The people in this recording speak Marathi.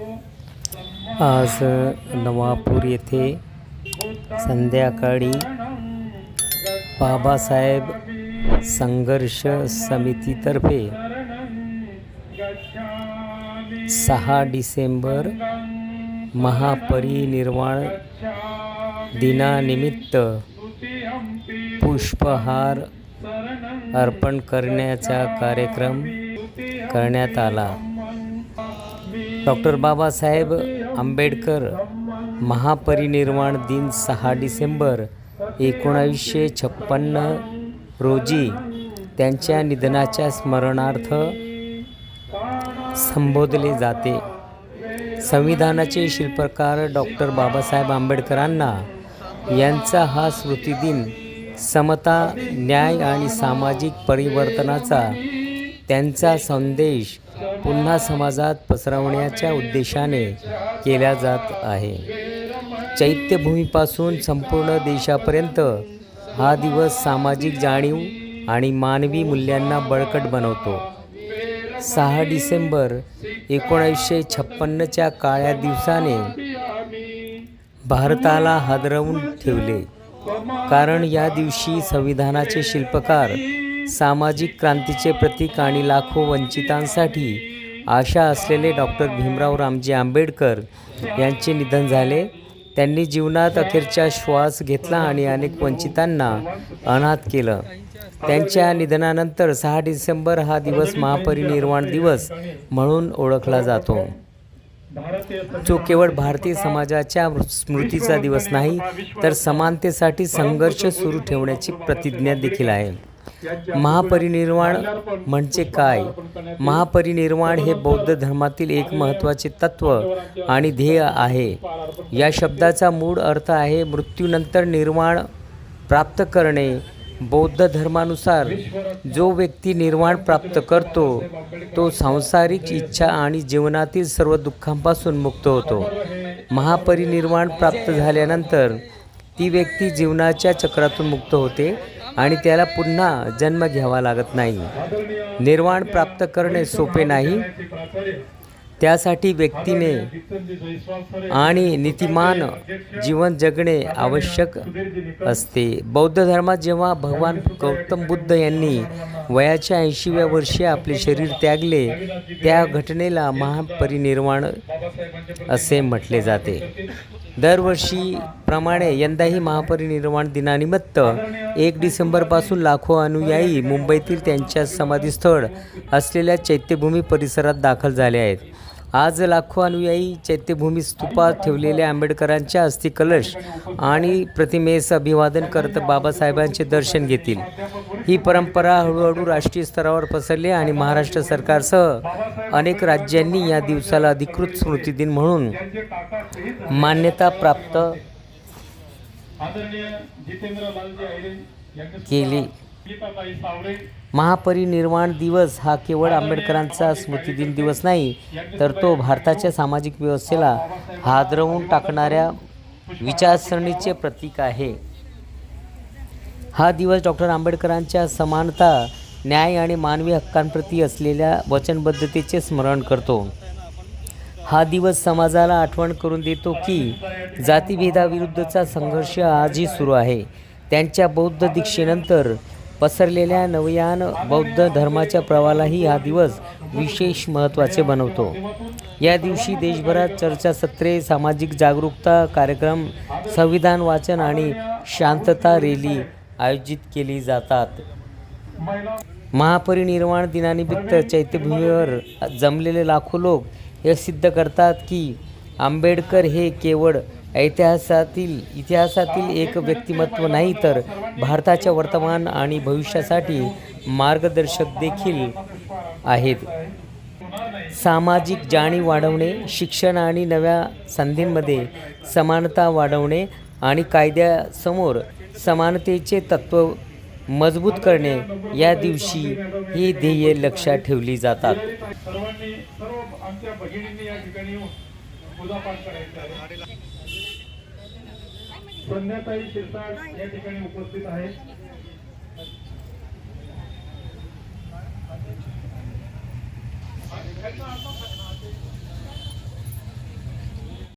आज नवापूर येथे संध्याकाळी बाबासाहेब संघर्ष समितीतर्फे 6 डिसेंबर महापरिनिर्वाण दिनानिमित्त पुष्पहार अर्पण करण्याचा कार्यक्रम करण्यात आला. डॉक्टर बाबासाहेब आंबेडकर महापरिनिर्वाण दिन 6 डिसेंबर 1956 रोजी त्यांच्या निधनाच्या स्मरणार्थ संबोधले जाते. संविधानाचे शिल्पकार डॉक्टर बाबासाहेब आंबेडकरांना यांचा हा स्मृतिदिन समता, न्याय आणि सामाजिक परिवर्तनाचा त्यांचा संदेश पुन्हा समाजात पसरवण्याच्या उद्देशाने केला जात आहे. चैत्यभूमीपासून संपूर्ण देशापर्यंत हा दिवस सामाजिक जाणीव आणि मानवी मूल्यांना बळकट बनवतो. 6 डिसेंबर 1956च्या काळ्या दिवसाने भारताला हादरवून ठेवले, कारण या दिवशी संविधानाचे शिल्पकार, सामाजिक क्रांतीचे प्रतीक आणि लाखो वंचितांसाठी आशा असलेले डॉक्टर भीमराव रामजी आंबेडकर यांचे निधन झाले. त्यांनी जीवनात अखेरचा श्वास घेतला आणि अनेक वंचितांना अनाथ केलं. त्यांच्या निधनानंतर 6 डिसेंबर हा दिवस महापरिनिर्वाण दिवस म्हणून ओळखला जातो. जो केवळ भारतीय समाजाच्या स्मृतीचा दिवस नाही, तर समानतेसाठी संघर्ष सुरू ठेवण्याची प्रतिज्ञा देखील आहे. महापरिनिर्वाण म्हणजे काय? महापरिनिर्वाण हे बौद्ध धर्मातील एक महत्त्वाचे तत्व आणि ध्येय आहे. या शब्दाचा मूळ अर्थ आहे मृत्यूनंतर निर्वाण प्राप्त करणे. बौद्ध धर्मानुसार जो व्यक्ती निर्वाण प्राप्त करतो तो सांसारिक इच्छा आणि जीवनातील सर्व दुःखांपासून मुक्त होतो. महापरिनिर्वाण प्राप्त झाल्यानंतर ती व्यक्ती जीवनाच्या चक्रातून मुक्त होते आणि त्याला पुन्हा जन्म घ्यावा लागत नाही. निर्वाण प्राप्त करणे सोपे नाही. त्यासाठी व्यक्तीने आणि नीतिमान जीवन जगणे आवश्यक असते. बौद्ध धर्मात जेव्हा भगवान गौतम बुद्ध यांनी वयाच्या 80व्या वर्षी आपले शरीर त्यागले, त्या घटनेला महापरिनिर्वाण असे म्हटले जाते. दरवर्षीप्रमाणे यंदाही महापरिनिर्वाण दिनानिमित्त 1 डिसेंबरपासून लाखो अनुयायी मुंबईतील त्यांच्या समाधीस्थळ असलेल्या चैत्यभूमी परिसरात दाखल झाले आहेत. आज लाखो अनुयायी चैत्यभूमी स्तूपात ठेवलेल्या आंबेडकरांच्या अस्थिकलश आणि प्रतिमेस अभिवादन करत बाबासाहेबांचे दर्शन घेतील. ही परंपरा हळूहळू राष्ट्रीय स्तरावर पसरली आणि महाराष्ट्र सरकारसह अनेक राज्यांनी या दिवसाला अधिकृत स्मृतिदिन म्हणून मान्यता प्राप्त केली. महापरिनिर्वाण दिवस हा केवळ आंबेडकरांचा स्मृतिदिन दिवस नाही, तर तो भारताच्या सामाजिक व्यवस्थेला हादरवून टाकणाऱ्या विचारसरणीचे प्रतीक आहे. हा दिवस डॉक्टर आंबेडकरांच्या समानता, न्याय आणि मानवी हक्कांप्रती असलेल्या वचनबद्धतेचे स्मरण करतो. हा दिवस समाजाला आठवण करून देतो की जातीभेदाविरुद्धचा संघर्ष आजही सुरू आहे. त्यांच्या बौद्ध दीक्षेनंतर पसरलेल्या नवयान बौद्ध धर्माच्या प्रवाहालाही हा दिवस विशेष महत्त्वाचे बनवतो. या दिवशी देशभरात चर्चासत्रे, सामाजिक जागरूकता कार्यक्रम, संविधान वाचन आणि शांतता रॅली आयोजित केली जातात. महापरिनिर्वाण दिनानिमित्त चैत्यभूमीवर जमलेले लाखो लोक हे सिद्ध करतात की आंबेडकर हे केवळ इतिहासातील एक व्यक्तिमत्व नाही, तर भारताच्या वर्तमान आणि भविष्यासाठी मार्गदर्शक देखील आहेत. सामाजिक जाणीव वाढवणे, शिक्षण आणि नव्या संधींमध्ये समानता वाढवणे आणि कायद्यासमोर समानतेचे तत्त्व मजबूत करणे, या दिवशी ही ध्येये लक्षात ठेवली जातात. संध्याताई शिरसाट या ठिकाणी उपस्थित आहेत.